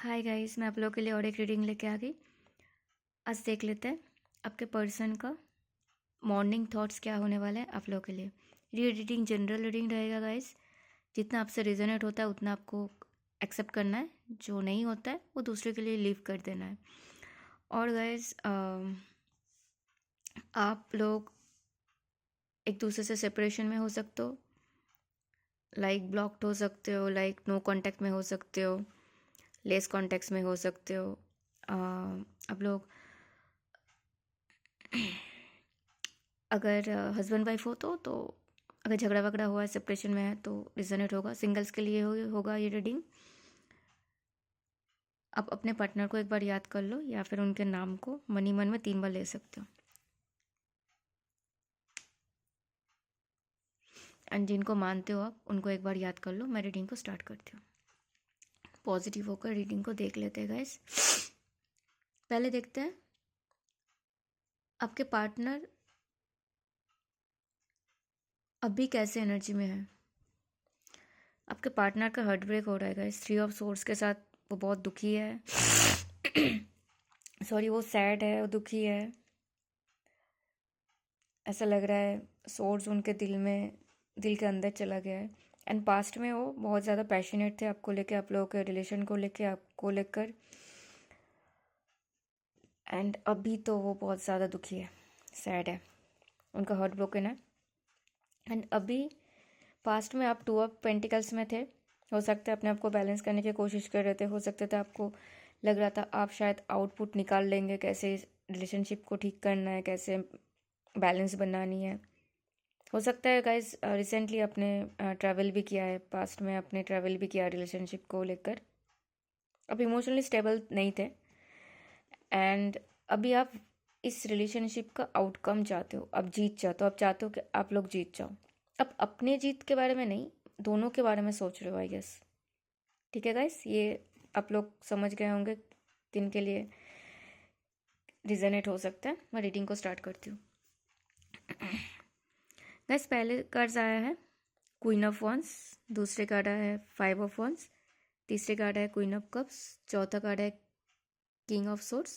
Hi guys, मैं आप लोगों के लिए और एक रीडिंग लेके आ गई। आज देख लेते हैं आपके पर्सन का मॉर्निंग थॉट्स क्या होने वाला है आप लोगों के लिए। ये रीडिंग जनरल रीडिंग रहेगा गाइस। जितना आपसे रिजोनेट होता है उतना आपको एक्सेप्ट करना है, जो नहीं होता है वो दूसरे के लिए लीव कर देना है। और गाइस आप लोग एक दूसरे से सेपरेशन में हो सकते हो, लाइक ब्लॉक्ड हो सकते हो, लाइक नो कांटेक्ट में हो सकते हो, लेस कांटेक्ट्स में हो सकते हो। आप लोग अगर हस्बैंड वाइफ हो तो अगर झगड़ा वगड़ा हुआ है, सेपरेशन में है तो रिजोनेट होगा। सिंगल्स के लिए होगा ये रीडिंग। आप अपने पार्टनर को एक बार याद कर लो या फिर उनके नाम को मनी मन में 3 बार ले सकते हो। एंड जिनको मानते हो आप उनको एक बार याद कर लो। मैं रीडिंग को स्टार्ट करती हूँ। पॉजिटिव होकर रीडिंग को देख लेते हैं गाइस। पहले देखते हैं आपके पार्टनर अभी कैसे एनर्जी में है। आपके पार्टनर का हार्ट ब्रेक हो रहा है गाइस। 3 ऑफ सोर्स के साथ वो बहुत दुखी है। सॉरी, वो सैड है, वो दुखी है। ऐसा लग रहा है सोर्स उनके दिल के अंदर चला गया है। एंड पास्ट में वो बहुत ज़्यादा पैशनेट थे आपको लेके, आप लोगों के रिलेशन को लेके, आपको लेकर। एंड अभी तो वो बहुत ज़्यादा दुखी है, सैड है, उनका हार्ट ब्रोकन है। एंड अभी पास्ट में आप 2 ऑफ पेंटिकल्स में थे। हो सकता है अपने आप को बैलेंस करने की कोशिश कर रहे थे। हो सकता था आपको लग रहा था आप शायद आउटपुट निकाल लेंगे, कैसे रिलेशनशिप को ठीक करना है, कैसे बैलेंस बनानी है। हो सकता है गाइज रिसेंटली आपने ट्रैवल भी किया है, पास्ट में आपने ट्रैवल भी किया रिलेशनशिप को लेकर। अब इमोशनली स्टेबल नहीं थे एंड अभी आप इस रिलेशनशिप का आउटकम चाहते हो, आप जीत चाहते हो, आप चाहते हो कि आप लोग जीत जाओ। अब अपने जीत के बारे में नहीं, दोनों के बारे में सोच रहे हो आई गेस। ठीक है गाइस, ये आप लोग समझ गए होंगे दिन के लिए रिजनेट हो सकता है। मैं रीडिंग को स्टार्ट करती हूँ। गाइस, पहले कार्ड्स आया है क्वीन ऑफ वंस, दूसरे कार्ड आया है 5 ऑफ वंस, तीसरे कार्ड है क्वीन ऑफ कप्स, चौथा कार्ड है king of swords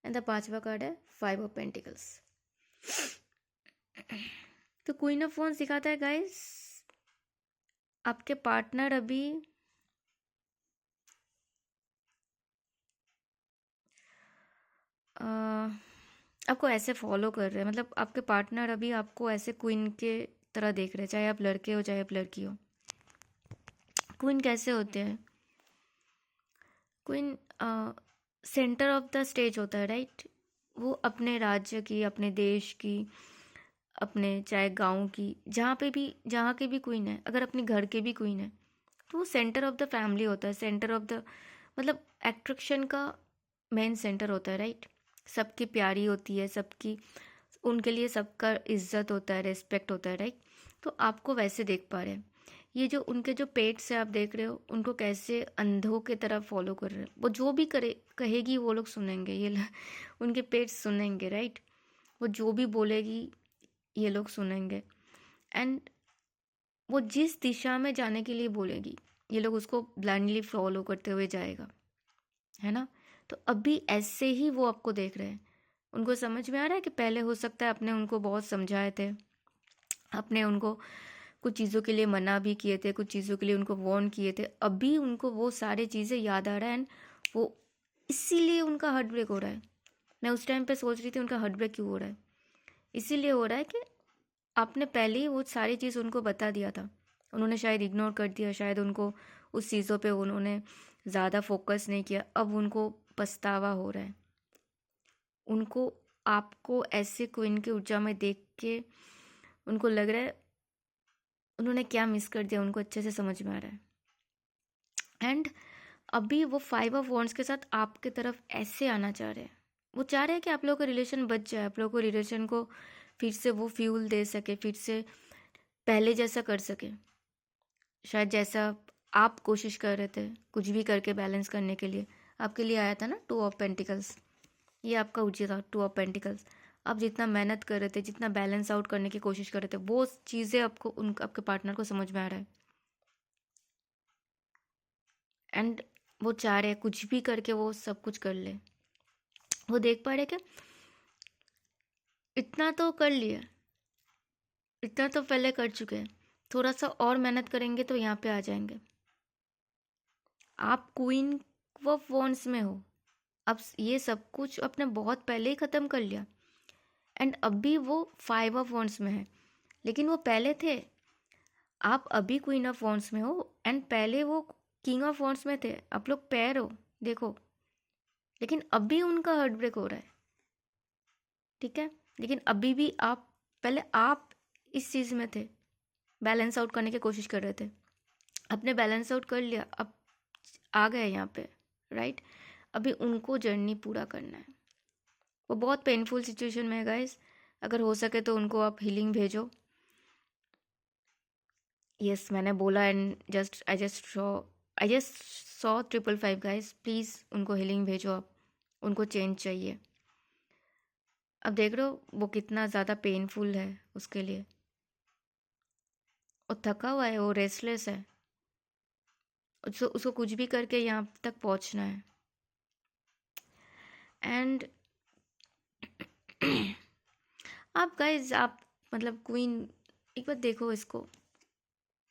and the 5वां कार्ड है 5 ऑफ पेंटिकल्स। तो क्वीन ऑफ वंस दिखाता है गाइस आपके पार्टनर अभी आपको ऐसे फॉलो कर रहे हैं। मतलब आपके पार्टनर अभी आपको ऐसे क्वीन के तरह देख रहे हैं, चाहे आप लड़के हो चाहे आप लड़की हो। क्वीन कैसे होते हैं? Queen centre of the stage होता है, राइट। वो अपने राज्य की, अपने देश की, अपने चाहे गांव की, जहाँ के भी क्वीन है, अगर अपने घर के भी क्वीन है तो वो सेंटर ऑफ द फैमिली होता है। सेंटर ऑफ द मतलब एट्रैक्शन का मेन सेंटर होता है, राइट। सबकी प्यारी होती है, सबकी, उनके लिए सबका इज्जत होता है, रिस्पेक्ट होता है, राइट। तो आपको वैसे देख पा रहे हैं। ये जो उनके जो पेट से आप देख रहे हो, उनको कैसे अंधों की तरह फॉलो कर रहे हैं। वो जो भी करे कहेगी वो लोग सुनेंगे, उनके पेट सुनेंगे, राइट। वो जो भी बोलेगी ये लोग सुनेंगे। एंड वो जिस दिशा में जाने के लिए बोलेगी ये लोग उसको ब्लाइंडली फॉलो करते हुए जाएगा, है ना। तो अभी ऐसे ही वो आपको देख रहे हैं। उनको समझ में आ रहा है कि पहले हो सकता है आपने उनको बहुत समझाए थे, आपने उनको कुछ चीज़ों के लिए मना भी किए थे, कुछ चीज़ों के लिए उनको वार्न किए थे। अभी उनको वो सारी चीज़ें याद आ रहा है एंड वो इसीलिए उनका हार्ट ब्रेक हो रहा है। मैं उस टाइम पे सोच रही थी उनका हार्ट ब्रेक क्यों हो रहा है। इसीलिए हो रहा है कि आपने पहले ही वो सारी चीज़ उनको बता दिया था, उन्होंने शायद इग्नोर कर दिया, शायद उनको उस चीज़ों पे उन्होंने ज़्यादा फोकस नहीं किया। अब उनको पछतावा हो रहा है। उनको आपको ऐसे क्वीन की ऊर्जा में देख के उनको लग रहा है उन्होंने क्या मिस कर दिया, उनको अच्छे से समझ में आ रहा है। एंड अभी वो 5 ऑफ वॉन्ड्स के साथ आपके तरफ ऐसे आना चाह रहे हैं। वो चाह रहे हैं कि आप लोगों का रिलेशन बच जाए, आप लोगों को रिलेशन को फिर से वो फ्यूल दे सके, फिर से पहले जैसा कर सके, शायद जैसा आप कोशिश कर रहे थे कुछ भी करके बैलेंस करने के लिए। आपके लिए आया था ना 2 ऑफ पेंटिकल्स, ये आपका ऊर्जा था 2 ऑफ पेंटिकल्स। आप जितना मेहनत कर रहे थे, जितना बैलेंस आउट करने की कोशिश कर रहे थे, वो चीज़ें आपको आपके पार्टनर को समझ में आ रहा है। एंड वो चाह रहे कुछ भी करके वो सब कुछ कर ले। वो देख पा रहे कि इतना तो कर लिया, इतना तो पहले कर चुके हैं, थोड़ा सा और मेहनत करेंगे तो यहाँ पे आ जाएंगे। आप क्वीन ऑफ वॉन्ड्स में हो, अब ये सब कुछ आपने बहुत पहले ही ख़त्म कर लिया, एंड अभी वो 5 ऑफ वॉन्ड्स में है, लेकिन वो पहले थे। आप अभी क्वीन ऑफ वॉन्ड्स में हो एंड पहले वो किंग ऑफ वॉन्ड्स में थे। आप लोग पैर हो, देखो, लेकिन अभी उनका हार्ट ब्रेक हो रहा है, ठीक है। लेकिन अभी भी आप, पहले आप इस चीज़ में थे, बैलेंस आउट करने की कोशिश कर रहे थे, आपने बैलेंस आउट कर लिया, अब आ गए यहाँ पे, राइट। अभी उनको जर्नी पूरा करना है। वो बहुत पेनफुल सिचुएशन में है गाइस, अगर हो सके तो उनको आप हीलिंग भेजो। यस, मैंने बोला, and I just saw 555 guys, please उनको हीलिंग भेजो आप, उनको चेंज चाहिए। अब देख रहे हो वो कितना ज़्यादा पेनफुल है उसके लिए, वो थका हुआ है, वो रेस्टलेस है, उसको कुछ भी करके यहाँ तक पहुँचना है। एंड आप गाइज, आप मतलब क्वीन, एक बार देखो इसको,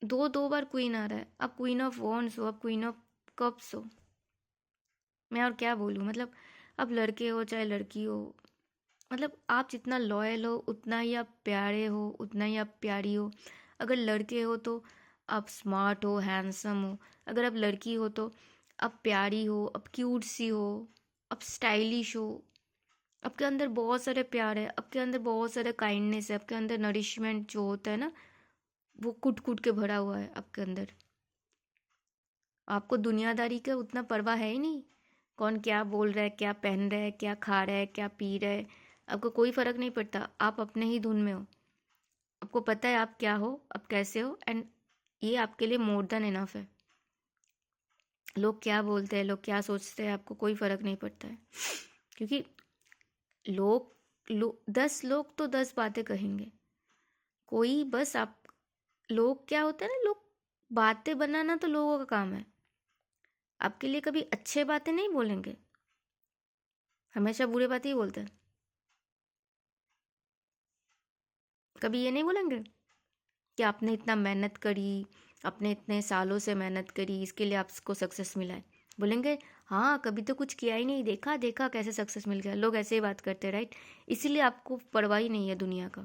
दो बार क्वीन आ रहा है, आप क्वीन ऑफ वॉन्ड्स हो, आप क्वीन ऑफ कप्स हो। मैं और क्या बोलूँ, मतलब आप लड़के हो चाहे लड़की हो, मतलब आप जितना लॉयल हो उतना ही आप प्यारे हो, उतना ही आप प्यारी हो। अगर लड़के हो तो आप स्मार्ट हो, हैंडसम हो। अगर आप लड़की हो तो आप प्यारी हो, आप क्यूट सी हो, आप स्टाइलिश हो। आपके अंदर बहुत सारे प्यार है, आपके अंदर बहुत सारे काइंडनेस है, आपके अंदर नरिशमेंट जो होता है ना, वो कूट कूट के भरा हुआ है आपके अंदर। आपको दुनियादारी का उतना परवाह है ही नहीं, कौन क्या बोल रहा है, क्या पहन रहा है, क्या खा रहा है, क्या पी रहा है, आपको कोई फ़र्क नहीं पड़ता। आप अपने ही धुन में हो, आपको पता है आप क्या हो, आप कैसे हो, एंड ये आपके लिए मोर देन इनफ है। लोग क्या बोलते हैं, लोग क्या सोचते हैं, आपको कोई फ़र्क नहीं पड़ता है, क्योंकि लोग 10 लोग तो 10 बातें कहेंगे। कोई बस आप, लोग क्या होता है ना, लोग बातें बनाना तो लोगों का काम है, आपके लिए कभी अच्छे बातें नहीं बोलेंगे, हमेशा बुरे बातें ही बोलते हैं। कभी ये नहीं बोलेंगे कि आपने इतना मेहनत करी, आपने इतने सालों से मेहनत करी, इसके लिए आपको सक्सेस मिला है। बोलेंगे हाँ, कभी तो कुछ किया ही नहीं, देखा देखा कैसे सक्सेस मिल गया। लोग ऐसे ही बात करते हैं, राइट। इसीलिए आपको परवाह ही नहीं है दुनिया का।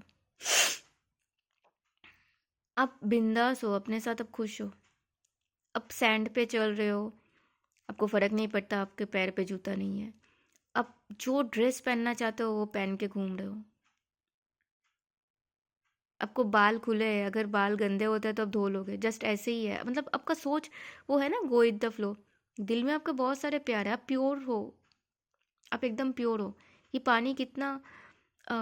आप बिंदास हो, अपने साथ आप खुश हो, अब सैंड पे चल रहे हो, आपको फ़र्क नहीं पड़ता आपके पैर पे जूता नहीं है, आप जो ड्रेस पहनना चाहते हो वो पहन के घूम रहे हो। आपको बाल खुले हैं, अगर बाल गंदे होते हैं तो आप धो लोगे, जस्ट ऐसे ही है। मतलब आपका सोच वो है ना, गो विद द फ्लो। दिल में आपके बहुत सारे प्यार है, आप प्योर हो, आप एकदम प्योर हो। ये पानी कितना अ,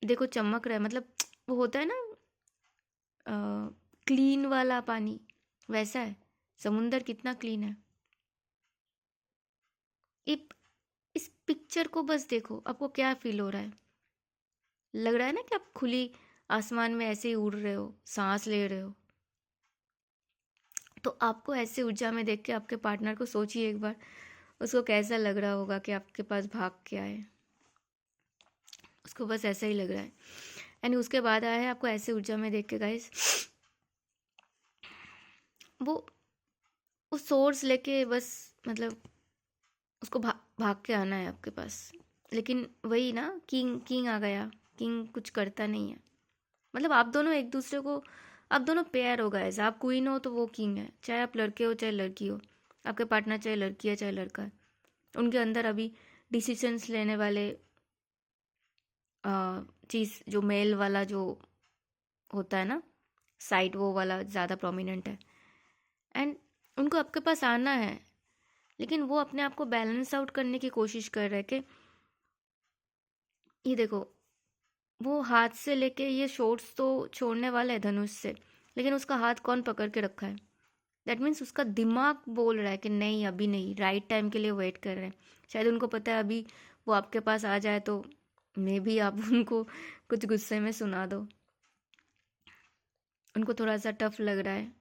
देखो चमक रहा है, मतलब वो होता है ना क्लीन वाला पानी, वैसा है। समुंदर कितना क्लीन है। इप इस पिक्चर को बस देखो, आपको क्या फील हो रहा है। लग रहा है ना कि आप खुली आसमान में ऐसे ही उड़ रहे हो, सांस ले रहे हो। तो आपको ऐसे ऊर्जा में देख के आपके पार्टनर को सोचिए एक बार, उसको कैसा लग रहा होगा कि आपके पास भाग के आए। उसको बस ऐसा ही लग रहा है। एंड उसके बाद आया है आपको ऐसे ऊर्जा में देख के गाइस, वो सोर्स लेके बस, मतलब उसको भाग के आना है आपके पास। लेकिन वही ना, किंग किंग आ गया, किंग कुछ करता नहीं है। मतलब आप दोनों एक दूसरे को, आप दोनों पेयर हो गाइस। आप क्वीन हो तो वो किंग है, चाहे आप लड़के हो चाहे लड़की हो, आपके पार्टनर चाहे लड़की है चाहे लड़का है। उनके अंदर अभी डिसीजंस लेने वाले चीज़, जो मेल वाला जो होता है ना साइड, वो वाला ज़्यादा प्रोमिनेंट है। एंड उनको आपके पास आना है, लेकिन वो अपने आप को बैलेंस आउट करने की कोशिश कर रहे हैं कि ये देखो, वो हाथ से लेके ये शॉट्स तो छोड़ने वाला है धनुष से, लेकिन उसका हाथ कौन पकड़ के रखा है। दैट मीन्स उसका दिमाग बोल रहा है कि नहीं, अभी नहीं, राइट टाइम के लिए वेट कर रहे हैं। शायद उनको पता है अभी वो आपके पास आ जाए तो मे भी आप उनको कुछ गुस्से में सुना दो, उनको थोड़ा सा टफ लग रहा है।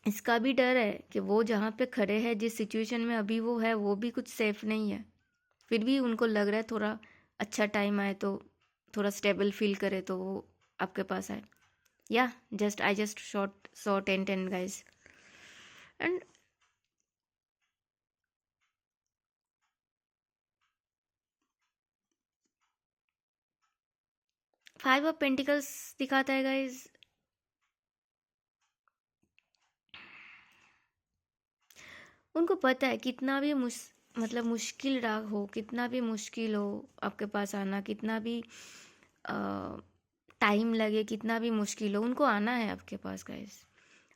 इसका भी डर है कि वो जहाँ पे खड़े हैं, जिस सिचुएशन में अभी वो है, वो भी कुछ सेफ नहीं है। फिर भी उनको लग रहा है थोड़ा अच्छा टाइम आए तो थोड़ा स्टेबल फील करे तो वो आपके पास आए। या just I just shot saw 10 guys and 5 of pentacles दिखाता है गाइज। उनको पता है कितना भी मतलब मुश्किल राह हो, कितना भी मुश्किल हो आपके पास आना, कितना भी टाइम लगे, कितना भी मुश्किल हो, उनको आना है आपके पास गाइस।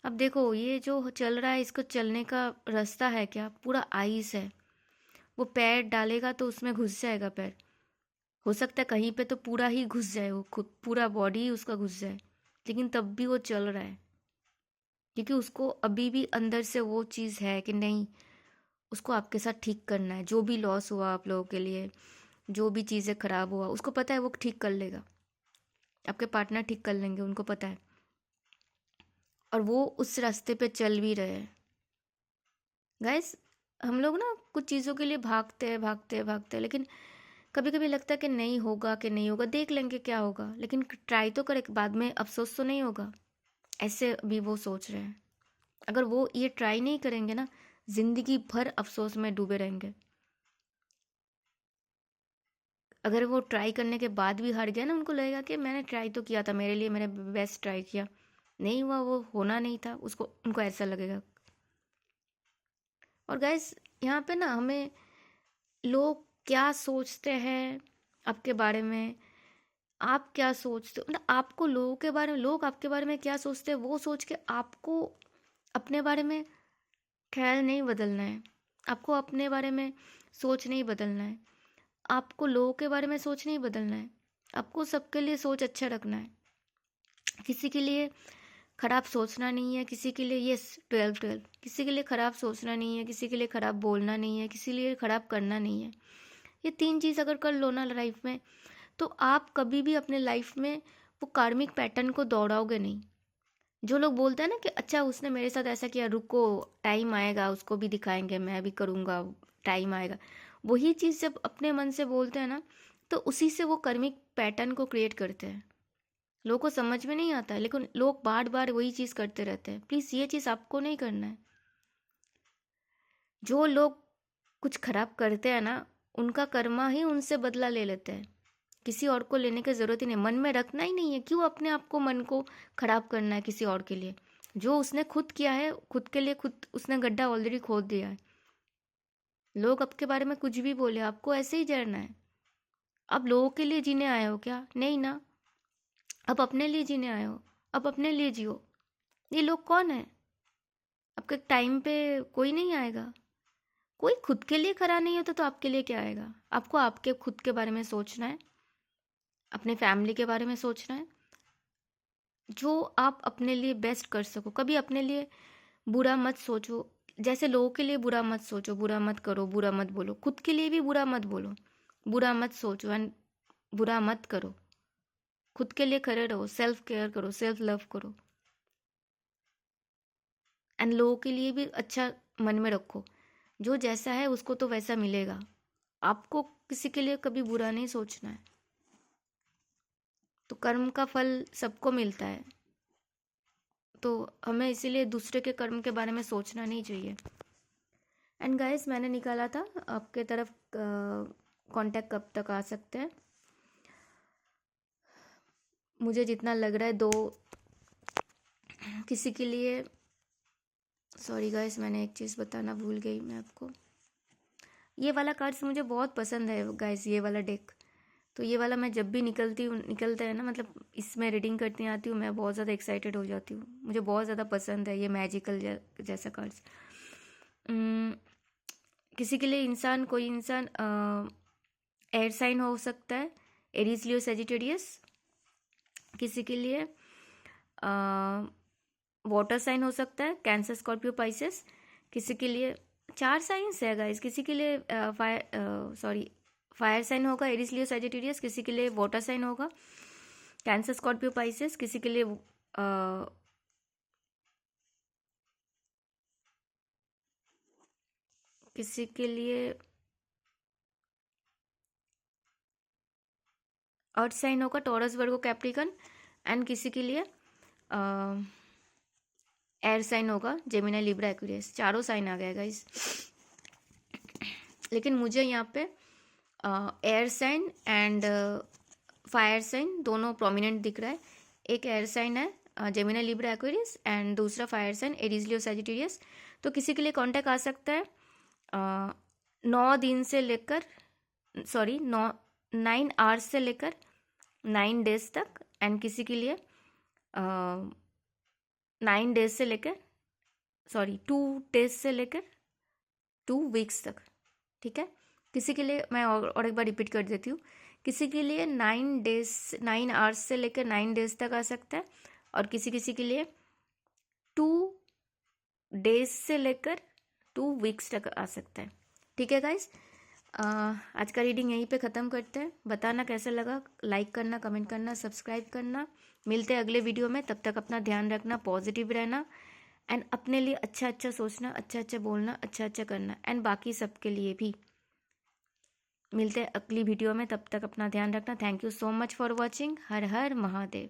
अब देखो ये जो चल रहा है, इसको चलने का रास्ता है क्या? पूरा आइस है। वो पैर डालेगा तो उसमें घुस जाएगा पैर। हो सकता है कहीं पे तो पूरा ही घुस जाए, वो खुद पूरा बॉडी ही उसका घुस जाए, लेकिन तब भी वो चल रहा है क्योंकि उसको अभी भी अंदर से वो चीज़ है कि नहीं, उसको आपके साथ ठीक करना है। जो भी लॉस हुआ आप लोगों के लिए, जो भी चीज़ें खराब हुआ, उसको पता है वो ठीक कर लेगा। आपके पार्टनर ठीक कर लेंगे, उनको पता है, और वो उस रास्ते पे चल भी रहे हैं गाइस। हम लोग ना कुछ चीज़ों के लिए भागते हैं भागते हैं भागते हैं, लेकिन कभी कभी लगता है कि नहीं होगा, कि नहीं होगा, देख लेंगे क्या होगा, लेकिन ट्राई तो करें, बाद में अफसोस तो नहीं होगा। ऐसे भी वो सोच रहे हैं। अगर वो ये ट्राई नहीं करेंगे ना, जिंदगी भर अफसोस में डूबे रहेंगे। अगर वो ट्राई करने के बाद भी हार गया ना, उनको लगेगा कि मैंने ट्राई तो किया था, मेरे लिए मैंने बेस्ट ट्राई किया, नहीं हुआ, वो होना नहीं था, उसको उनको ऐसा लगेगा। और गाइस यहाँ पे ना हमें लोग क्या सोचते हैं आपके बारे में, आप क्या सोचते हो, मतलब आपको लोगों के बारे में, लोग आपके बारे में क्या सोचते हैं, वो सोच के आपको अपने बारे में ख्याल नहीं बदलना है। आपको अपने बारे में सोच नहीं बदलना है। आपको लोगों के बारे में सोच नहीं बदलना है। आपको सबके लिए सोच अच्छा रखना है। किसी के लिए खराब सोचना नहीं है, किसी के लिए, यस 12 किसी के लिए खराब सोचना नहीं है, किसी के लिए खराब बोलना नहीं है, किसी लिए खराब करना नहीं है। ये 3 चीज़ अगर कर लो ना लाइफ में, तो आप कभी भी अपने लाइफ में वो कार्मिक पैटर्न को दौड़ाओगे नहीं। जो लोग बोलते हैं ना कि अच्छा उसने मेरे साथ ऐसा किया, रुको टाइम आएगा, उसको भी दिखाएंगे, मैं भी करूँगा, टाइम आएगा, वही चीज़ जब अपने मन से बोलते हैं ना, तो उसी से वो कर्मिक पैटर्न को क्रिएट करते हैं। लोगों को समझ में नहीं आता है, लेकिन लोग बार बार वही चीज़ करते रहते हैं। प्लीज़ ये चीज़ आपको नहीं करना है। जो लोग कुछ खराब करते हैं ना, उनका कर्मा ही उनसे बदला ले लेते हैं। किसी और को लेने की ज़रूरत ही नहीं, मन में रखना ही नहीं है। क्यों अपने आप को, मन को खराब करना है किसी और के लिए? जो उसने खुद किया है, खुद के लिए खुद उसने गड्ढा ऑलरेडी खोद दिया है। लोग आपके बारे में कुछ भी बोले, आपको ऐसे ही जरना है। अब लोगों के लिए जीने आए हो क्या? नहीं ना। अब अपने लिए जीने आए हो, अब अपने लिए जियो। ये लोग कौन है? आपके टाइम पे कोई नहीं आएगा। कोई खुद के लिए खड़ा नहीं होता तो आपके लिए क्या आएगा? आपको आपके खुद के बारे में सोचना है, अपने फैमिली के बारे में सोचना है, जो आप अपने लिए बेस्ट कर सको। कभी अपने लिए बुरा मत सोचो। जैसे लोगों के लिए बुरा मत सोचो, बुरा मत करो, बुरा मत बोलो। खुद के लिए भी बुरा मत बोलो, बुरा मत सोचो एंड बुरा मत करो। खुद के लिए खड़े रहो, सेल्फ केयर करो, सेल्फ लव करो, एंड लोगों के लिए भी अच्छा मन में रखो। जो जैसा है उसको तो वैसा मिलेगा। आपको किसी के लिए कभी बुरा नहीं सोचना है। तो कर्म का फल सबको मिलता है, तो हमें इसीलिए दूसरे के कर्म के बारे में सोचना नहीं चाहिए। एंड गाइस मैंने निकाला था आपके तरफ कांटेक्ट कब तक आ सकते हैं। मुझे जितना लग रहा है, दो किसी के लिए, सॉरी गाइस मैंने एक चीज़ बताना भूल गई मैं आपको। ये वाला कार्ड्स मुझे बहुत पसंद है गाइस, ये वाला डेक। तो ये वाला मैं जब भी निकलता है ना, मतलब इसमें रीडिंग करती आती हूँ, मैं बहुत ज़्यादा एक्साइटेड हो जाती हूँ। मुझे बहुत ज़्यादा पसंद है ये मैजिकल जैसा कार्ड्स। किसी के लिए इंसान, कोई इंसान एयर साइन हो सकता है, एरीज लियो सेजिटेरियस। किसी के लिए वाटर साइन हो सकता है, कैंसर स्कॉर्पियो पाइसेस। किसी के लिए 4 साइंस है गाइस। किसी के लिए फायर साइन होगा, एरीज लियो सेजिटेरियस। किसी के लिए वाटर साइन होगा, कैंसर स्कॉर्पियो पाइसेस। किसी के लिए किसी के लिए अर्थ साइन होगा, टॉरस, वर्गो, कैप्रिकन, एंड किसी के लिए एयर साइन होगा, जेमिनी, लिब्रा, एक्वेरियस। चारों साइन आ गए गाइस। लेकिन मुझे यहाँ पे air sign and fire sign दोनों प्रोमिनेंट दिख रहा है। एक एयर साइन है जेमिनी, लिब्रा, एक्वेरियस, एंड दूसरा फायर साइन एरीज, लियो, सैजिटेरियस। तो किसी के लिए कांटेक्ट आ सकता है 9 दिन से लेकर 9 आवर्स से लेकर 9 डेज तक, एंड किसी के लिए 9 डेज से लेकर 2 डेज से लेकर 2 वीक्स तक। ठीक है, किसी के लिए मैं और एक बार रिपीट कर देती हूँ। किसी के लिए 9 आवर्स से लेकर 9 डेज तक आ सकता है, और किसी किसी के लिए 2 डेज से लेकर 2 वीक्स तक आ सकता है। ठीक है गाइस, आज का रीडिंग यहीं पे ख़त्म करते हैं। बताना कैसा लगा, लाइक करना, कमेंट करना, सब्सक्राइब करना। मिलते हैं अगले वीडियो में। तब तक अपना ध्यान रखना, पॉजिटिव रहना, एंड अपने लिए अच्छा अच्छा सोचना, अच्छा अच्छा बोलना, अच्छा अच्छा करना, एंड बाकी सबके लिए भी। मिलते हैं अगली वीडियो में, तब तक अपना ध्यान रखना। Thank you so much for watching. Her her Mahadev.